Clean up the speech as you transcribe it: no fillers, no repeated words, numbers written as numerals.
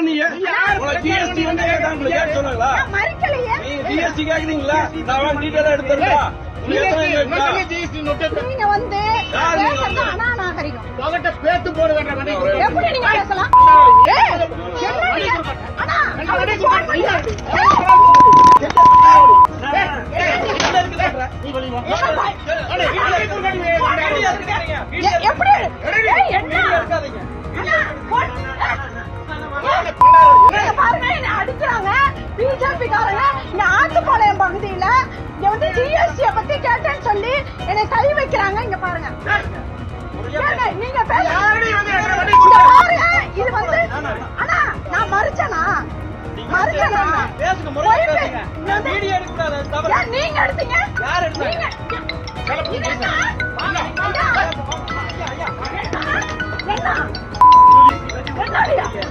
யார் நீ? ஜிஎஸ்டி வந்து கேட்க சொன்னாங்களா? ஜிஎஸ்டி கேக்குறீங்களா? நான் டீட்டெயிலா எடுத்துறேன். நீங்க வந்து அநாகரிகம் பேத்து போட வேண்டாம். எப்படி நீங்க பேசலாம்? எப்படி பாருங்க, என்ன அடிக்கிறாங்க பிஜேபி காரங்க. இந்த ஆத்துப்பாளையம் பகுதியில இங்க வந்து ஜிஎஸ்டி பத்தி கேட்டேன்னு சொல்லி என்னை கை வைக்கிறாங்க. இங்க பாருங்க, நீங்க பாருங்க, இது வந்து ஆனா நான் மறுச்சனா நீங்க எடுத்தீங்க.